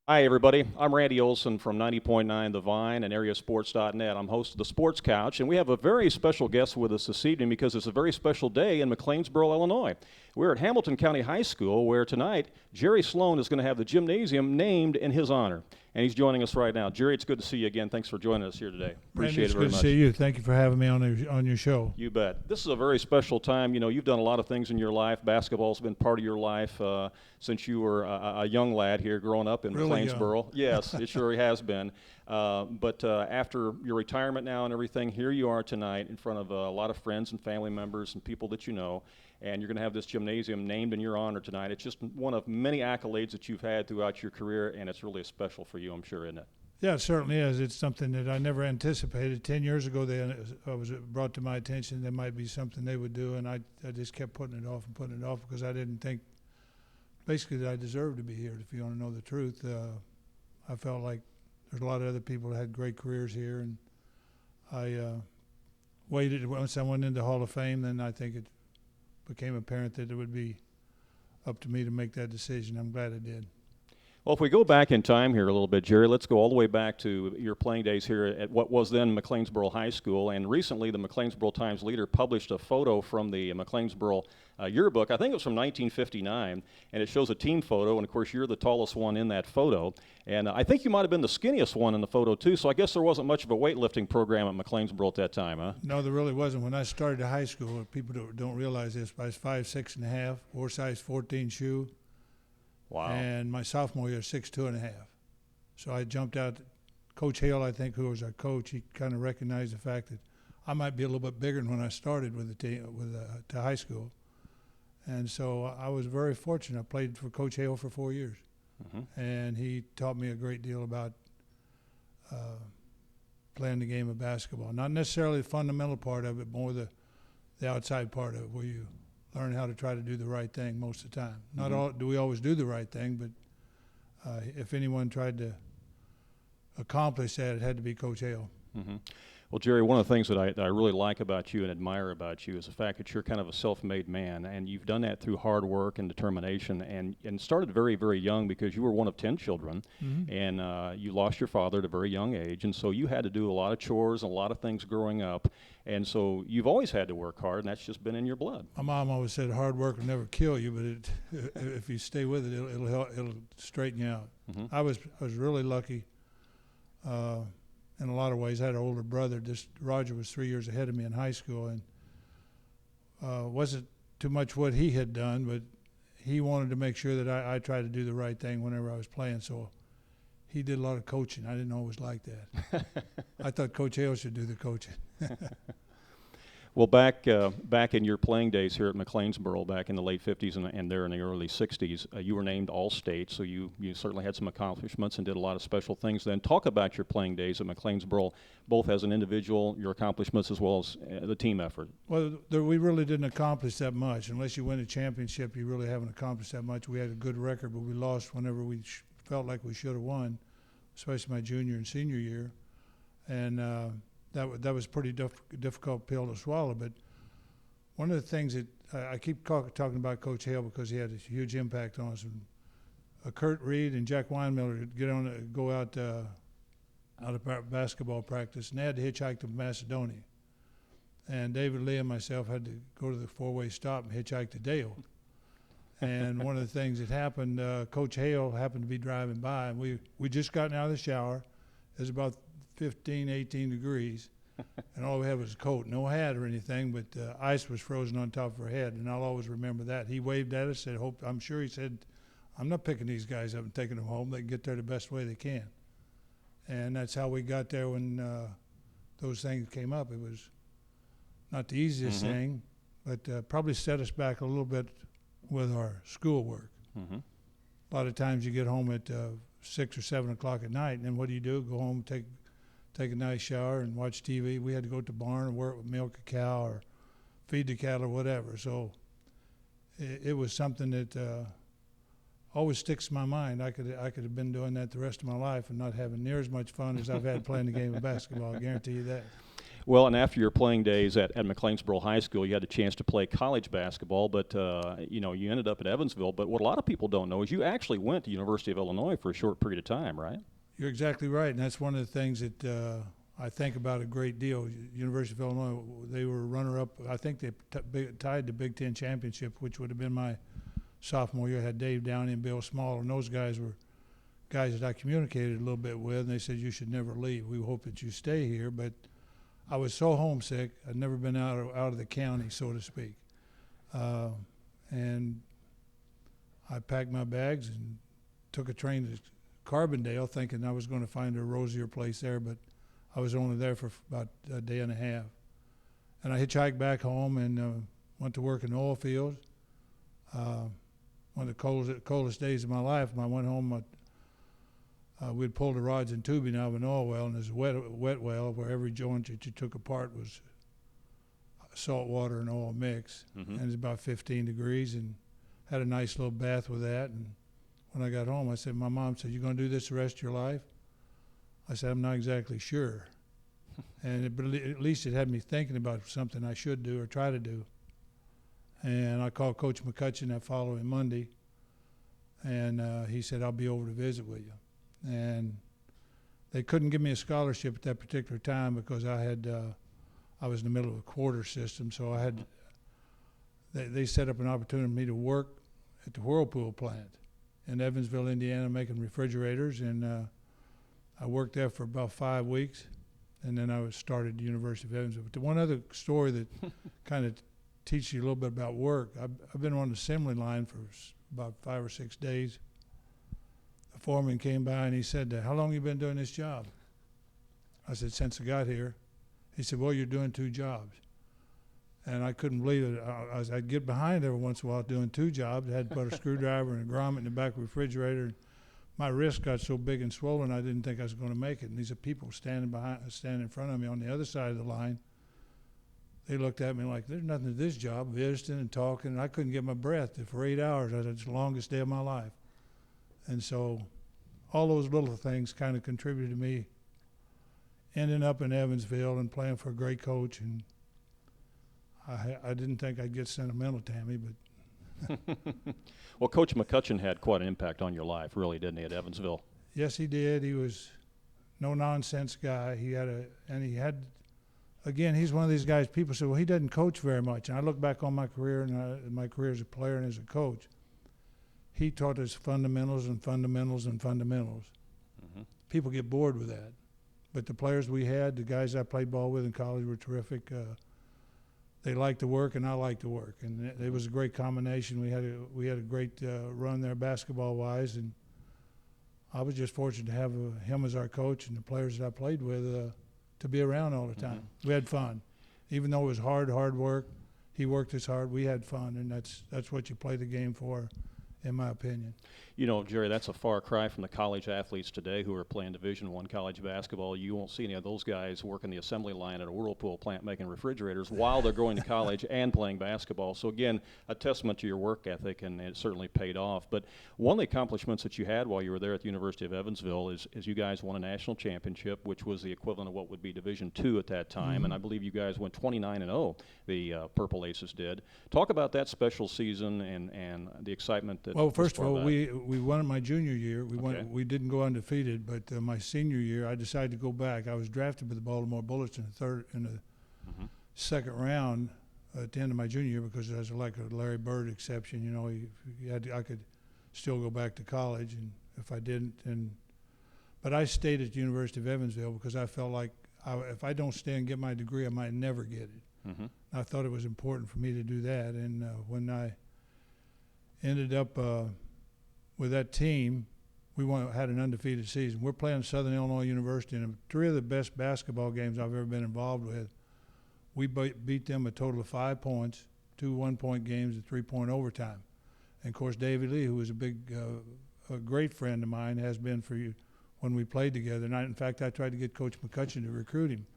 Hi, everybody. I'm Randy Olson from 90.9 The Vine and AreaSports.net. I'm host of the Sports Couch, and we have a very special guest with us this evening because it's a very special day in McLeansboro, Illinois. We're at Hamilton County High School, where tonight Jerry Sloan is going to have the gymnasium named in his honor. And he's joining us right now. Jerry, it's good to see you again. Thanks for joining us here today. Appreciate it very much. It's good to see you. Thank you for having me on your show. You bet. This is a very special time. You know, you've done a lot of things in your life. Basketball's been part of your life since you were a young lad here growing up in Really McLeansboro. Yes, it sure has been. But after your retirement now and everything, here you are tonight in front of a lot of friends and family members and people that you know. And you're going to have this gymnasium named in your honor tonight. It's just one of many accolades that you've had throughout your career, and it's really special for you, I'm sure, isn't it? Yeah, it certainly is. It's something that I never anticipated. 10 years ago, it was brought to my attention there might be something they would do, and I just kept putting it off because I didn't think, basically, that I deserved to be here, if you want to know the truth. I felt like there's a lot of other people that had great careers here, and I waited. Once I went into Hall of Fame, then I think it became apparent that it would be up to me to make that decision. I'm glad I did. Well, if we go back in time here a little bit, Jerry, let's go all the way back to your playing days here at what was then McLeansboro High School. And recently, the McLeansboro Times-Leader published a photo from the McLeansboro yearbook. I think it was from 1959, and it shows a team photo. And of course, you're the tallest one in that photo. And I think you might have been the skinniest one in the photo too. So I guess there wasn't much of a weightlifting program at McLeansboro at that time, huh? No, there really wasn't. When I started high school, people don't realize this, I was 5'6.5", size 14 shoe. Wow. And my sophomore year, 6'2.5". So I jumped out. Coach Hale, I think, who was our coach, he kind of recognized the fact that I might be a little bit bigger than when I started with the team, to high school. And so I was very fortunate. I played for Coach Hale for 4 years. Mm-hmm. And he taught me a great deal about playing the game of basketball. Not necessarily the fundamental part of it, more the outside part of it, where you learn how to try to do the right thing most of the time. Not all do we always do the right thing, but if anyone tried to accomplish that, it had to be Coach Hale. Mm-hmm. Well, Jerry, one of the things that I really like about you and admire about you is the fact that you're kind of a self-made man, and you've done that through hard work and determination, and started very, very young because you were one of 10 children, mm-hmm. and you lost your father at a very young age, and so you had to do a lot of chores and a lot of things growing up, and so you've always had to work hard, and that's just been in your blood. My mom always said hard work will never kill you, but if you stay with it, it'll straighten you out. Mm-hmm. I was really lucky. In a lot of ways, I had an older brother. Roger was 3 years ahead of me in high school, and wasn't too much what he had done, but he wanted to make sure that I tried to do the right thing whenever I was playing. So he did a lot of coaching. I didn't always like that. I thought Coach Hale should do the coaching. Well, back in your playing days here at McLeansboro, back in the late 50s and there in the early 60s, you were named All-State, so you certainly had some accomplishments and did a lot of special things then. Talk about your playing days at McLeansboro, both as an individual, your accomplishments, as well as the team effort. Well, we really didn't accomplish that much. Unless you win a championship, you really haven't accomplished that much. We had a good record, but we lost whenever we felt like we should have won, especially my junior and senior year. And that was a pretty difficult pill to swallow. But one of the things that I keep talking about Coach Hale because he had a huge impact on us. Kurt Reed and Jack Weinmiller would go out of basketball practice, and they had to hitchhike to Macedonia. And David Lee and myself had to go to the four-way stop and hitchhike to Dale. And one of the things that happened, Coach Hale happened to be driving by, and we just gotten out of the shower. It was about 15, 18 degrees, and all we had was a coat, no hat or anything, but ice was frozen on top of her head, and I'll always remember that. He waved at us, said, I'm sure he said, I'm not picking these guys up and taking them home. They can get there the best way they can. And that's how we got there when those things came up. It was not the easiest mm-hmm. thing, but probably set us back a little bit with our schoolwork. Mm-hmm. A lot of times you get home at 6 or 7 o'clock at night, and then what do? Go home, take a nice shower and watch TV. We had to go to the barn and work with milk a cow or feed the cattle or whatever. So it was something that always sticks in my mind. I could have been doing that the rest of my life and not having near as much fun as I've had playing the game of basketball. I guarantee you that. Well, and after your playing days at McLeansboro High School, you had a chance to play college basketball, but you ended up at Evansville. But what a lot of people don't know is you actually went to University of Illinois for a short period of time, right? You're exactly right, and that's one of the things that I think about a great deal. University of Illinois, they were runner-up. I think they tied the Big Ten championship, which would have been my sophomore year. I had Dave Downey and Bill Small, and those guys were guys that I communicated a little bit with, and they said, you should never leave. We hope that you stay here. But I was so homesick. I'd never been out of the county, so to speak. And I packed my bags and took a train to Carbondale thinking I was going to find a rosier place there, but I was only there for about a day and a half. And I hitchhiked back home and went to work in the oil fields. One of the coldest days of my life. When I went home, we'd pulled the rods and tubing out of an oil well, and there's a wet well where every joint that you took apart was salt water and oil mix. And it's about 15 degrees, and had a nice little bath with that. And when I got home, I said, my mom said, you going to do this the rest of your life? I said, I'm not exactly sure. But at least it had me thinking about something I should do or try to do. And I called Coach McCutcheon that following Monday, and he said, I'll be over to visit with you. And they couldn't give me a scholarship at that particular time because I was in the middle of a quarter system, so they set up an opportunity for me to work at the Whirlpool plant in Evansville, Indiana, making refrigerators, and I worked there for about 5 weeks, and then I started at the University of Evansville. But the one other story that kind of teaches you a little bit about work, I've been on the assembly line for about 5 or 6 days. The foreman came by and he said, how long have you been doing this job? I said, since I got here. He said, well, you're doing 2 jobs. And I couldn't believe it. I'd get behind every once in a while doing 2 jobs. I had to put a screwdriver and a grommet in the back of the refrigerator. My wrist got so big and swollen I didn't think I was going to make it. And these are people standing in front of me on the other side of the line. They looked at me like, there's nothing to this job, visiting and talking. And I couldn't get my breath for 8 hours. It's the longest day of my life. And so all those little things kind of contributed to me ending up in Evansville and playing for a great coach. And I didn't think I'd get sentimental, Tammy, but Well, Coach McCutcheon had quite an impact on your life, really, didn't he, at Evansville? yes, he did. He was no-nonsense guy. Again, he's one of these guys, people say, well, he doesn't coach very much. And I look back on my career and my career as a player and as a coach. He taught us fundamentals and fundamentals and fundamentals. People get bored with that. But the players we had, the guys I played ball with in college were terrific. They liked to work, and I liked to work. And it was a great combination. We had a great run there basketball-wise, and I was just fortunate to have him as our coach and the players that I played with to be around all the time. We had fun. Even though it was hard work, he worked as hard. We had fun, and that's what you play the game for, in my opinion. You know, Jerry, that's a far cry from the college athletes today who are playing Division I college basketball. You won't see any of those guys working the assembly line at a Whirlpool plant making refrigerators while they're going to college and playing basketball. So, again, a testament to your work ethic, and it certainly paid off. But one of the accomplishments that you had while you were there at the University of Evansville is you guys won a national championship, which was the equivalent of what would be Division II at that time. And I believe you guys went 29-0, the Purple Aces did. Talk about that special season and the excitement that Well, first of was all, part of that. we won it my junior year. Okay. We didn't go undefeated, but my senior year, I decided to go back. I was drafted by the Baltimore Bullets in the second round at the end of my junior year because there was like a Larry Bird exception. You know, I could still go back to college, and if I didn't, but I stayed at the University of Evansville because I felt like if I don't stay and get my degree, I might never get it. I thought it was important for me to do that, and when I ended up with that team, we had an undefeated season. We're playing Southern Illinois University in 3 of the best basketball games I've ever been involved with. We beat them a total of 5 points, 2 one-point games, and 3-point overtime. And, of course, David Lee, who was a great friend of mine, has been for you when we played together. And in fact, I tried to get Coach McCutcheon to recruit him.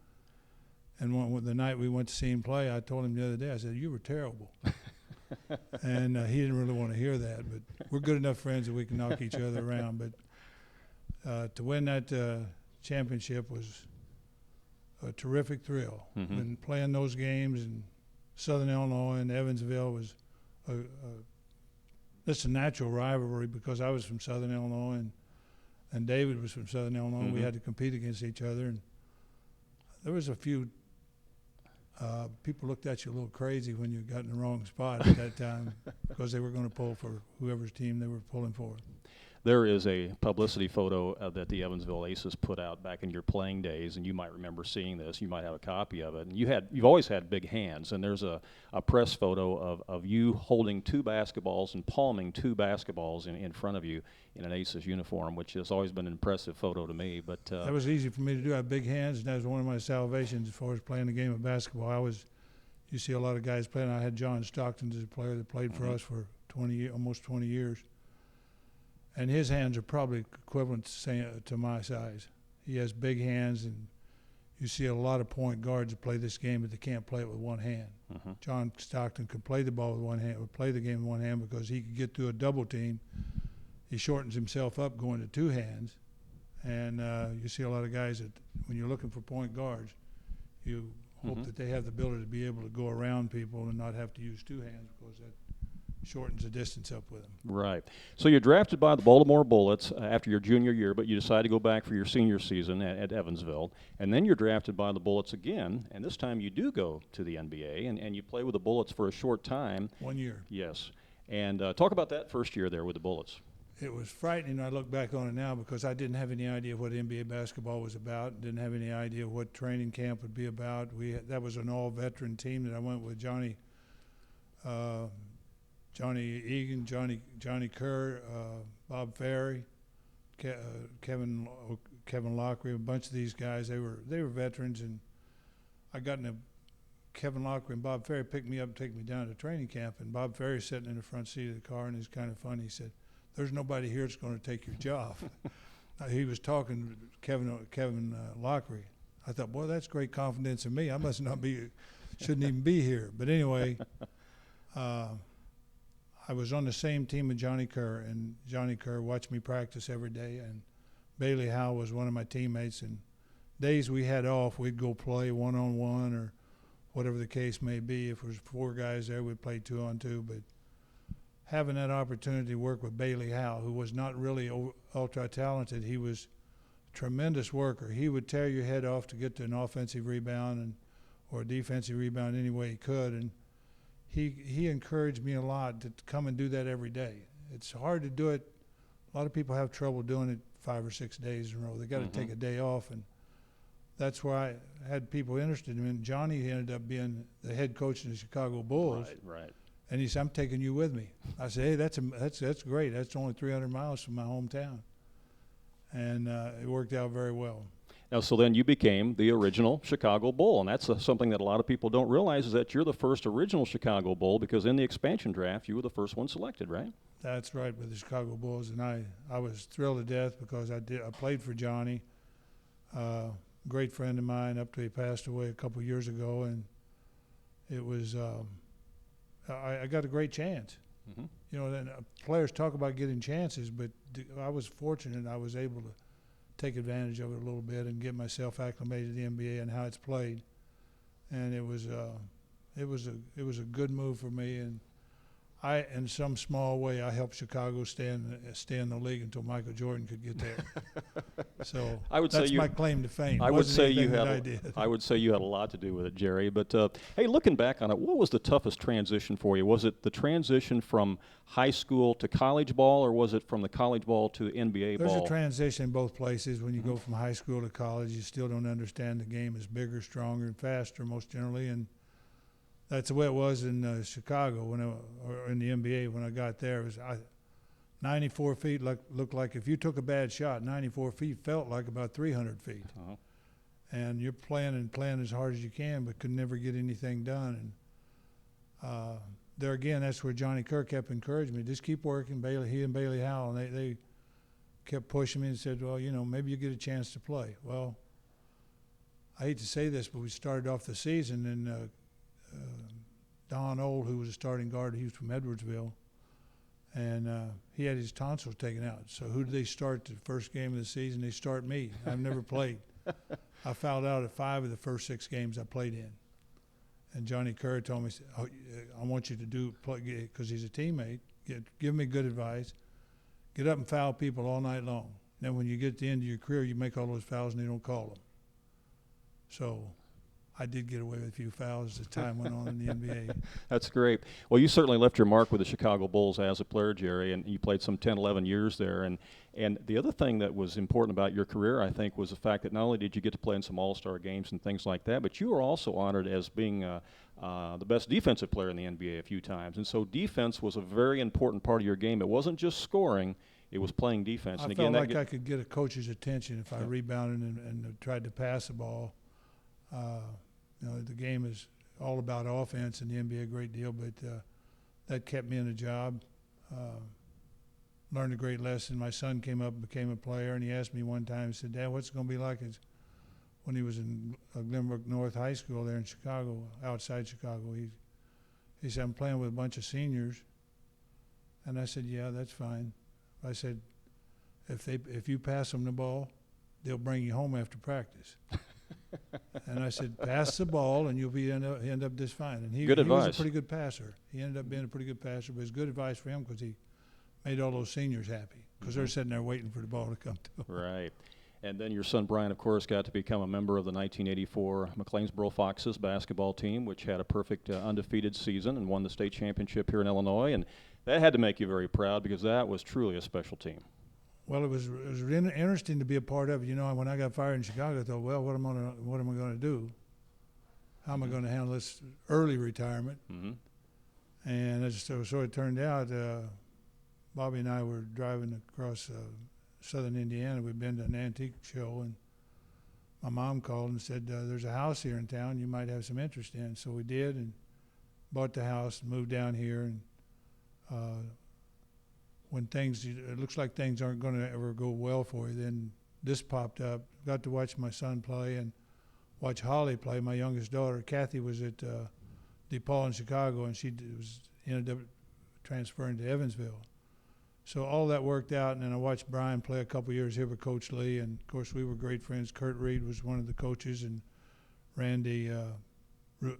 And the night we went to see him play, I told him the other day, I said, you were terrible. And he didn't really want to hear that, but we're good enough friends that we can knock each other around. But to win that championship was a terrific thrill. Mm-hmm. And playing those games in Southern Illinois and Evansville was it's a natural rivalry because I was from Southern Illinois and David was from Southern Illinois. Mm-hmm. We had to compete against each other, and there was a few people looked at you a little crazy when you got in the wrong spot at that time because they were going to pull for whoever's team they were pulling for. There is a publicity photo that the Evansville Aces put out back in your playing days, and you might remember seeing this. You might have a copy of it. And you've always had big hands, and there's a press photo of you holding two basketballs and palming two basketballs in front of you in an Aces uniform, which has always been an impressive photo to me. But that was easy for me to do. I have big hands, and that was one of my salvations as far as playing the game of basketball. You see a lot of guys playing. I had John Stockton as a player that played for us for almost 20 years. And his hands are probably equivalent to my size. He has big hands, and you see a lot of point guards that play this game, but they can't play it with one hand. Mm-hmm. John Stockton could play the ball with one hand, would play the game with one hand because he could get through a double team. He shortens himself up going to two hands. And you see a lot of guys that when you're looking for point guards, you hope that they have the ability to be able to go around people and not have to use two hands because that shortens the distance up with them. Right. So you're drafted by the Baltimore Bullets after your junior year, but you decide to go back for your senior season at Evansville. And then you're drafted by the Bullets again, and this time you do go to the NBA, and you play with the Bullets for a short time. 1 year. Yes. And talk about that first year there with the Bullets. It was frightening. I look back on it now because I didn't have any idea what NBA basketball was about, didn't have any idea what training camp would be about. That was an all-veteran team that I went with Johnny Egan, Johnny Kerr, Bob Ferry, Kevin Lockery, a bunch of these guys. They were veterans, and I got in a Kevin Lockery and Bob Ferry picked me up and take me down to training camp, and Bob Ferry sitting in the front seat of the car, and it's kind of funny. He said, "There's nobody here that's going to take your job." He was talking to Kevin Lockery. I thought, boy, that's great confidence in me. I must not shouldn't even be here. But anyway. I was on the same team with Johnny Kerr, and Johnny Kerr watched me practice every day, and Bailey Howe was one of my teammates. And days we had off, we'd go play one-on-one or whatever the case may be. If there was 4 guys there, we'd play 2-on-2. But having that opportunity to work with Bailey Howe, who was not really ultra-talented, he was a tremendous worker. He would tear your head off to get to an offensive rebound or a defensive rebound any way he could. And he encouraged me a lot to come and do that every day. It's hard to do it. A lot of people have trouble doing it 5 or 6 days in a row. They got to take a day off, and that's where I had people interested in him. Johnny ended up being the head coach of the Chicago Bulls. Right. And he said, "I'm taking you with me." I said, "Hey, that's great. That's only 300 miles from my hometown," and it worked out very well. Now, so then you became the original Chicago Bull, and that's something that a lot of people don't realize is that you're the first original Chicago Bull because in the expansion draft, you were the first one selected, right? That's right, with the Chicago Bulls, and I was thrilled to death because I played for Johnny, great friend of mine up till he passed away a couple years ago, and it was I got a great chance. Mm-hmm. You know, then players talk about getting chances, but I was fortunate I was able to take advantage of it a little bit and get myself acclimated to the NBA and how it's played, and it was a good move for me, and in some small way, I helped Chicago stay in the league until Michael Jordan could get there. So that's my claim to fame. I would say you had a a lot to do with it, Jerry. But hey, looking back on it, what was the toughest transition for you? Was it the transition from high school to college ball, or was it from the college ball to NBA ball? There's a transition in both places. When you go from high school to college, you still don't understand the game is bigger, stronger, and faster most generally, and that's the way it was in Chicago or in the NBA when I got there. It was 94 feet looked like if you took a bad shot, 94 feet felt like about 300 feet. Uh-huh. And you're playing as hard as you can, but could never get anything done. And there again, that's where Johnny Kerr kept encouraging me. Just keep working. He and Bailey Howell, and they kept pushing me and said, well, maybe you get a chance to play. Well, I hate to say this, but we started off the season and Don Old, who was a starting guard, he was from Edwardsville, and he had his tonsils taken out. So who did they start the first game of the season? They start me. I've never played. I fouled out at 5 of the first 6 games I played in. And Johnny Kerr told me, I want you to because he's a teammate, give me good advice. Get up and foul people all night long. Then when you get to the end of your career, you make all those fouls and they don't call them. So I did get away with a few fouls as time went on in the NBA. That's great. Well, you certainly left your mark with the Chicago Bulls as a player, Jerry, and you played some 10, 11 years there. And the other thing that was important about your career, I think, was the fact that not only did you get to play in some all-star games and things like that, but you were also honored as being the best defensive player in the NBA a few times. And so defense was a very important part of your game. It wasn't just scoring. It was playing defense. I felt like I could get a coach's attention if I rebounded and tried to pass the ball. The game is all about offense in the NBA a great deal, but that kept me in a job. Learned a great lesson. My son came up and became a player, and he asked me one time, he said, Dad, what's it going to be like when he was in Glenbrook North High School there in Chicago, outside Chicago. He said, I'm playing with a bunch of seniors. And I said, yeah, that's fine. I said, if you pass them the ball, they'll bring you home after practice. And I said, pass the ball and you'll end up just fine. And he was a pretty good passer. He ended up being a pretty good passer, but it's good advice for him because he made all those seniors happy because they're sitting there waiting for the ball to come to them. Right. And then your son Bryan, of course, got to become a member of the 1984 McLeansboro Foxes basketball team, which had a perfect undefeated season and won the state championship here in Illinois. And that had to make you very proud because that was truly a special team. Well, it was interesting to be a part of it. You know, when I got fired in Chicago, I thought, well, what am I going to do? How am I going to handle this early retirement? Mm-hmm. And so it turned out, Bobby and I were driving across southern Indiana. We'd been to an antique show, and my mom called and said, there's a house here in town you might have some interest in. So we did and bought the house and moved down here. And when it looks like things aren't going to ever go well for you, then this popped up. Got to watch my son play and watch Holly play, my youngest daughter. Kathy was at DePaul in Chicago, and she ended up transferring to Evansville. So all that worked out, and then I watched Bryan play a couple years here with Coach Lee, and, of course, we were great friends. Kurt Reed was one of the coaches, and Randy, you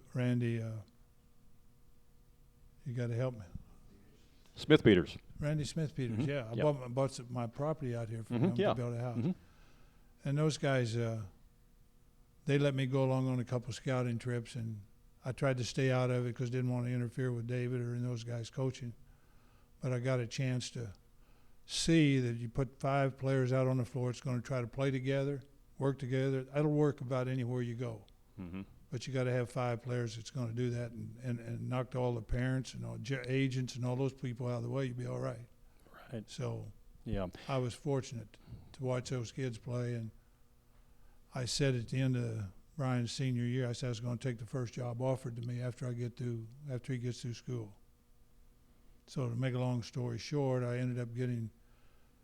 got to help me. Smith-Peters. Randy Smith-Peters, Mm-hmm. yeah. I bought my property out here for him to build a house. Mm-hmm. And those guys, they let me go along on a couple scouting trips, and I tried to stay out of it because I didn't want to interfere with David or those guys coaching. But I got a chance to see that you put 5 players out on the floor, it's going to try to play together, work together. That'll work about anywhere you go. Mm-hmm. But you got to have 5 players that's going to do that and knock all the parents and all agents and all those people out of the way, you'll be all right. Right. So yeah, I was fortunate to watch those kids play. And I said at the end of Bryan's senior year, I said I was going to take the first job offered to me after he gets through school. So to make a long story short, I ended up getting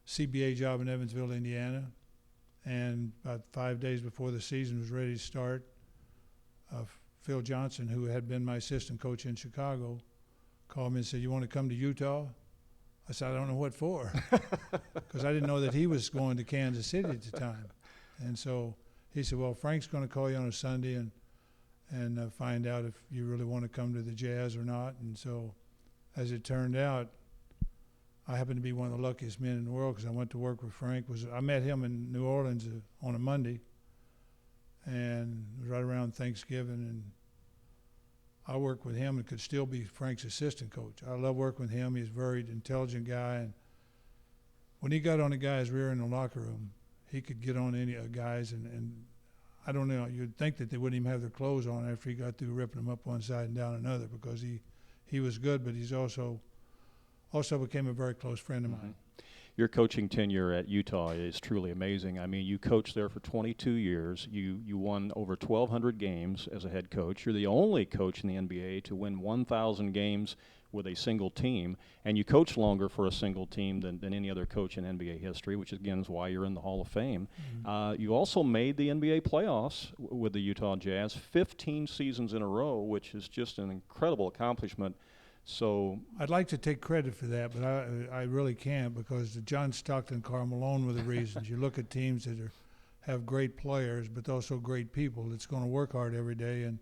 a CBA job in Evansville, Indiana. And about 5 days before the season was ready to start, Phil Johnson, who had been my assistant coach in Chicago, called me and said, you want to come to Utah? I said, I don't know what for, because I didn't know that he was going to Kansas City at the time. And so he said, well, Frank's going to call you on a Sunday and find out if you really want to come to the Jazz or not. And so as it turned out, I happened to be one of the luckiest men in the world because I went to work with Frank. I met him in New Orleans on a Monday, and it was right around Thanksgiving, and I worked with him and could still be Frank's assistant coach. I love working with him. He's a very intelligent guy, and when he got on a guy's rear in the locker room, he could get on any guys, and I don't know, you'd think that they wouldn't even have their clothes on after he got through ripping them up one side and down another because he was good, but he's also became a very close friend of mine. Your coaching tenure at Utah is truly amazing. I mean, you coached there for 22 years. You won over 1,200 games as a head coach. You're the only coach in the NBA to win 1,000 games with a single team, and you coached longer for a single team than any other coach in NBA history, which again is why you're in the Hall of Fame. Mm-hmm. You also made the NBA playoffs with the Utah Jazz 15 seasons in a row, which is just an incredible accomplishment. So I'd like to take credit for that, but I really can't because the John Stockton, Karl Malone were the reasons. You look at teams that have great players, but also great people that's going to work hard every day, and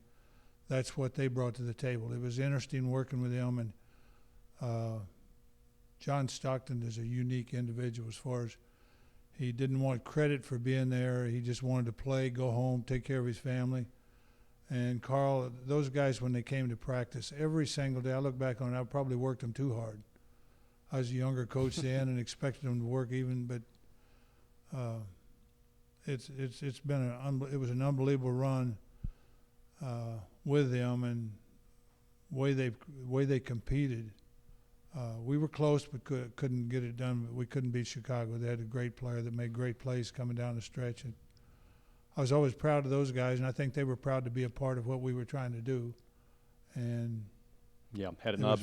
that's what they brought to the table. It was interesting working with them, and John Stockton is a unique individual as far as he didn't want credit for being there. He just wanted to play, go home, take care of his family. And Carl, those guys, when they came to practice every single day, I look back on it, I probably worked them too hard. I was a younger coach then and expected them to work even, but it's been it was an unbelievable run with them, and way they competed. We were close, but couldn't get it done. We couldn't beat Chicago. They had a great player that made great plays coming down the stretch. And I was always proud of those guys, and I think they were proud to be a part of what we were trying to do. And yeah, had it not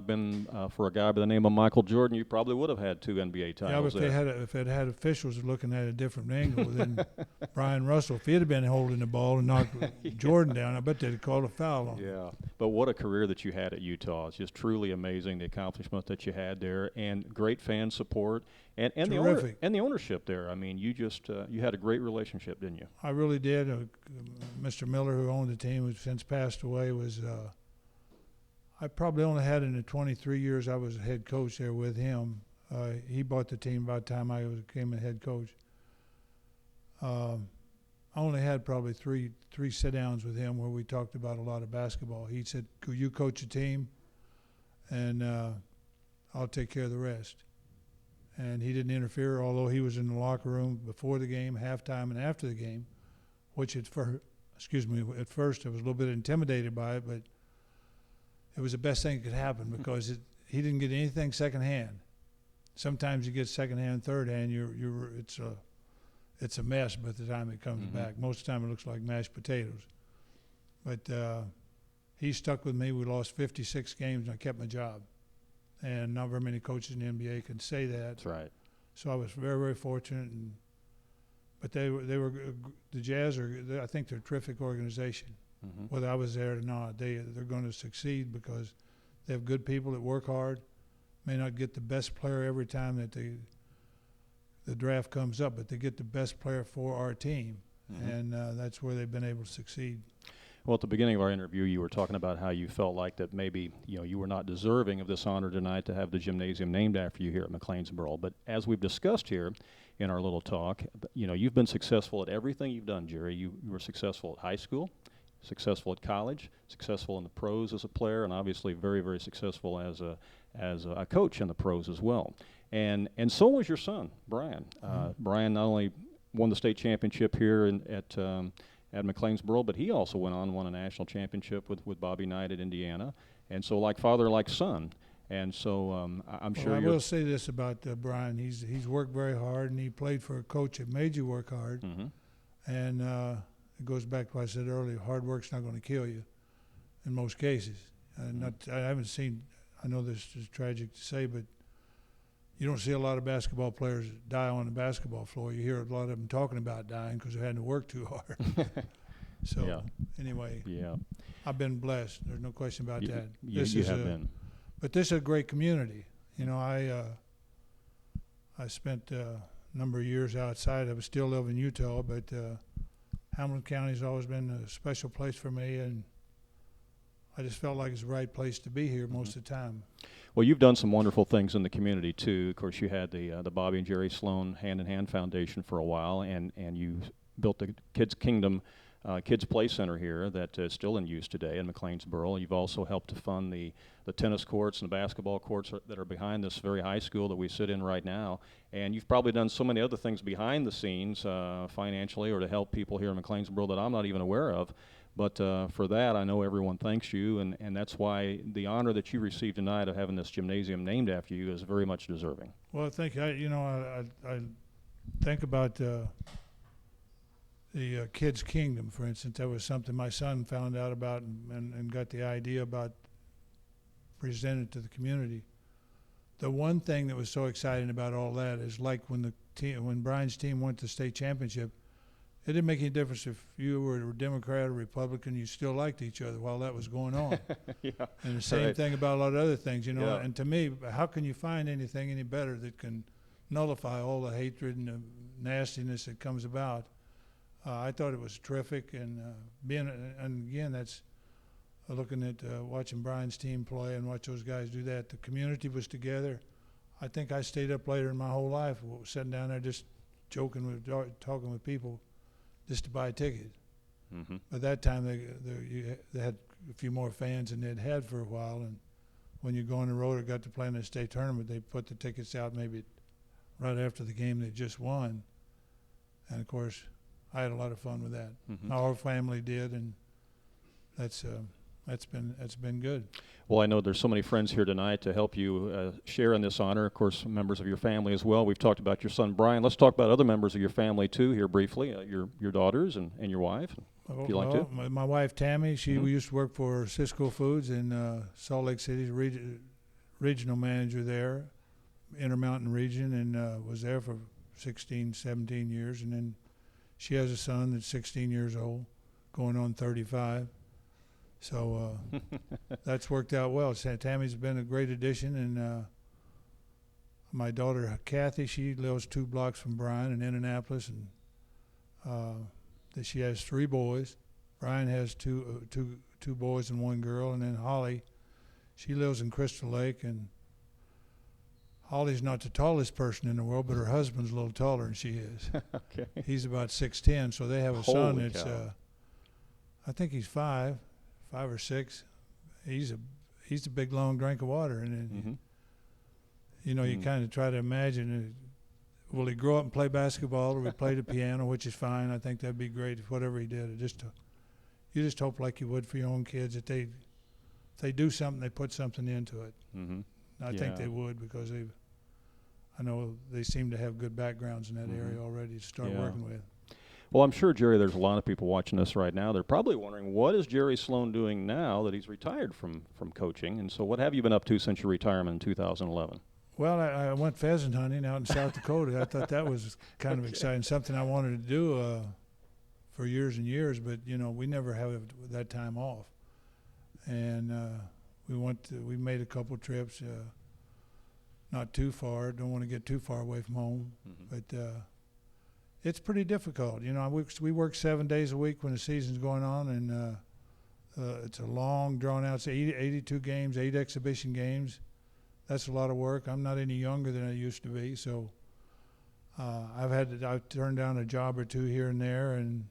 been for a guy by the name of Michael Jordan, you probably would have had 2 NBA titles. Yeah, but if it had officials looking at a different angle than Brian Russell, if he had been holding the ball and knocked Jordan down, I bet they'd have called a foul on him. Yeah, but what a career that you had at Utah. It's just truly amazing, the accomplishment that you had there, and great fan support, and the ownership there. I mean, you just you had a great relationship, didn't you? I really did. Mr. Miller, who owned the team, who's since passed away, was I probably only had in the 23 years I was a head coach there with him. He bought the team about the time I became a head coach. I only had probably three sit-downs with him where we talked about a lot of basketball. He said, "Could you coach a team, and I'll take care of the rest." And he didn't interfere, although he was in the locker room before the game, halftime, and after the game, which at first I was a little bit intimidated by it, but it was the best thing that could happen because he didn't get anything secondhand. Sometimes you get secondhand, thirdhand, it's a mess by the time it comes back. Most of the time it looks like mashed potatoes. But he stuck with me. We lost 56 games, and I kept my job. And not very many coaches in the NBA can say that. That's right. So I was very, very fortunate. But they were the Jazz I think they're a terrific organization. Whether I was there or not, they're going to succeed because they have good people that work hard. May not get the best player every time that the draft comes up, but they get the best player for our team, and that's where they've been able to succeed. Well, at the beginning of our interview, you were talking about how you felt like that maybe you were not deserving of this honor tonight to have the gymnasium named after you here at McLeansboro. But as we've discussed here in our little talk, you've been successful at everything you've done, Jerry. You were successful at high school, successful at college, successful in the pros as a player, and obviously very, very successful as a coach in the pros as well. And so was your son, Bryan. Bryan not only won the state championship here at McLeansboro, but he also won a national championship with Bobby Knight at Indiana. And so like father, like son. And so I'm sure I will say this about Bryan. He's worked very hard, and he played for a coach that made you work hard. And it goes back to what I said earlier, hard work's not going to kill you in most cases. I know this is tragic to say, but you don't see a lot of basketball players die on the basketball floor. You hear a lot of them talking about dying because they're having to work too hard. So, anyway, I've been blessed. There's no question about that. You have been. But this is a great community. I spent a number of years outside. I still live in Utah, but Hamilton County's always been a special place for me, and I just felt like it's the right place to be here most of the time. Well, you've done some wonderful things in the community too. Of course, you had the Bobby and Jerry Sloan Hand in Hand Foundation for a while, and you built the Kids Kingdom Kids Play Center here that is still in use today in McLeansboro. You've also helped to fund the tennis courts and the basketball courts that are behind this very high school that we sit in right now. And you've probably done so many other things behind the scenes financially or to help people here in McLeansboro that I'm not even aware of. But for that, I know everyone thanks you, and that's why the honor that you received tonight of having this gymnasium named after you is very much deserving. Well, I think I think about the Kids Kingdom, for instance. That was something my son found out about and got the idea about, presented to the community. The one thing that was so exciting about all that is like when Bryan's team went to the state championship, it didn't make any difference if you were a Democrat or Republican, you still liked each other while that was going on. And the same thing about a lot of other things, And to me, how can you find anything any better that can nullify all the hatred and the nastiness that comes about. I thought it was terrific, and and again, that's looking at watching Bryan's team play and watch those guys do that. The community was together. I think I stayed up later in my whole life, sitting down there just joking with, talking with people, just to buy a ticket. Mm-hmm. By that time, they had a few more fans than they'd had for a while, and when you go on the road or got to play in a state tournament, they put the tickets out maybe right after the game they just won. And of course, I had a lot of fun with that. Mm-hmm. Our family did, and that's been good. Well, I know there's so many friends here tonight to help you share in this honor. Of course, members of your family as well. We've talked about your son, Bryan. Let's talk about other members of your family, too, here briefly, your daughters and your wife, if you'd like to. My wife, Tammy, she used to work for Cisco Foods in Salt Lake City, regional manager there, Intermountain region, and was there for 16, 17 years. And then she has a son that's 16 years old, going on 35. So that's worked out well. Tammy's been a great addition, and my daughter Kathy, she lives 2 blocks from Bryan in Indianapolis, and she has 3 boys. Bryan has two boys and 1 girl, and then Holly, she lives in Crystal Lake, and Holly's not the tallest person in the world, but her husband's a little taller than she is. Okay. He's about 6'10", so they have a son that's I think he's 5 or 6. He's a big long drink of water, and you know, you kind of try to imagine, will he grow up and play basketball, or will he play the piano, which is fine. I think that'd be great if whatever he did. You just hope, like you would for your own kids, that if they do something, they put something into it. Mm-hmm. I think they would, because I know they seem to have good backgrounds in that area already to start working with. Well, I'm sure, Jerry, there's a lot of people watching this right now. They're probably wondering, what is Jerry SLOAN doing now that he's retired from coaching? And so what have you been up to since your retirement in 2011? Well, I went pheasant hunting out in South Dakota. I thought that was kind of exciting, something I wanted to do for years and years, but, you know, we never have that time off. And we made a couple trips, not too far. Don't want to get too far away from home, but it's pretty difficult. You know, we work 7 days a week when the season's going on, and it's a long, drawn-out, it's 82 games, 8 exhibition games. That's a lot of work. I'm not any younger than I used to be, so I've turned down a job or 2 here and there, and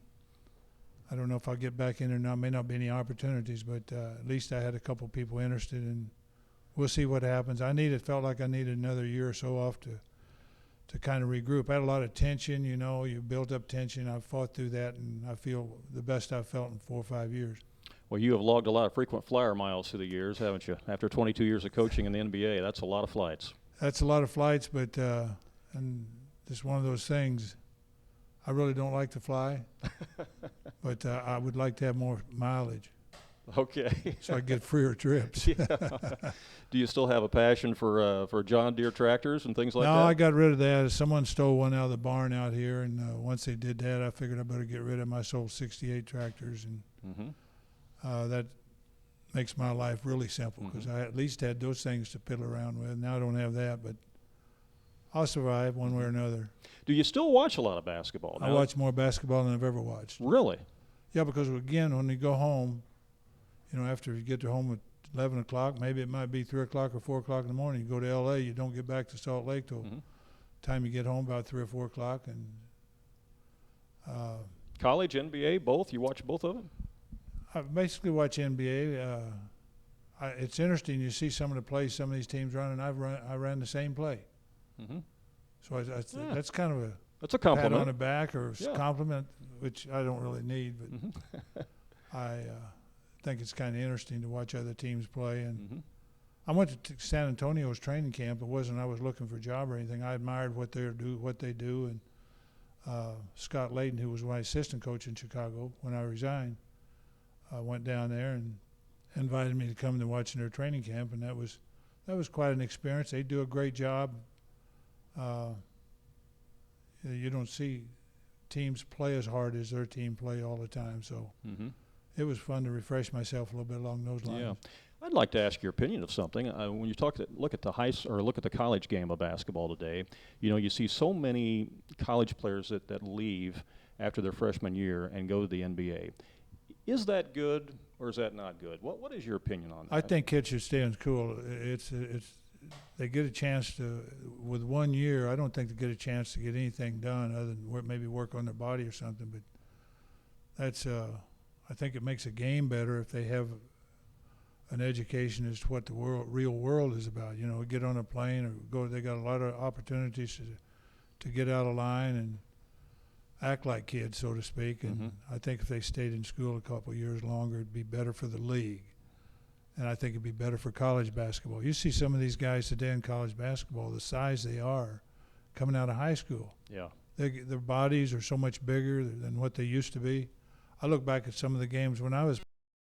I don't know if I'll get back in or not. May not be any opportunities, but at least I had a couple people interested, and we'll see what happens. Felt like I needed another year or so off to kind of regroup. I had a lot of tension, you know. You built up tension. I fought through that, and I feel the best I've felt in 4 or 5 years. Well, you have logged a lot of frequent flyer miles through the years, haven't you? After 22 years of coaching in the NBA, that's a lot of flights. That's a lot of flights, but and just one of those things. I really don't like to fly, but I would like to have more mileage. Okay. So I get freer trips. Do you still have a passion for John Deere tractors and things like that? No, I got rid of that. Someone stole one out of the barn out here, and once they did that, I figured I better get rid of them. I sold 68 tractors, and that makes my life really simple, because I at least had those things to fiddle around with. Now I don't have that, but I'll survive one way or another. Do you still watch a lot of basketball? I watch more basketball than I've ever watched. Really? Yeah, because, again, when you go home, you know, after you get to home at 11 o'clock, maybe it might be 3 o'clock or 4 o'clock in the morning. You go to L.A., you don't get back to Salt Lake till time you get home, about 3 or 4 o'clock. And college, NBA, both? You watch both of them? I basically watch NBA. It's interesting. You see some of the plays some of these teams run, and I ran the same play. So that's kind of that's a compliment. pat on the back or compliment, which I don't really need. But I think it's kind of interesting to watch other teams play. And I went to San Antonio's training camp. It wasn't I was looking for a job or anything. I admired what they do. And Scott Layden, who was my assistant coach in Chicago when I resigned, went down there and invited me to come to watch their training camp, and that was quite an experience. They do a great job. You don't see teams play as hard as their team play all the time, so it was fun to refresh myself a little bit along those lines. Yeah. I'd like to ask your opinion of something. When you look at the look at the college game of basketball today, you know, you see so many college players that leave after their freshman year and go to the NBA. Is that good or is that not good? What is your opinion on that? I think kids should stay in school. It's they get a chance to, with 1 year, I don't think they get a chance to get anything done other than maybe work on their body or something. But that's I think it makes a game better if they have an education as to what the real world is about. You know, get on a plane or go. They got a lot of opportunities to get out of line and act like kids, so to speak. And I think if they stayed in school a couple of years longer, it'd be better for the league. And I think it'd be better for college basketball. You see some of these guys today in college basketball, the size they are coming out of high school. Yeah. Their bodies are so much bigger than what they used to be. I look back at some of the games when I was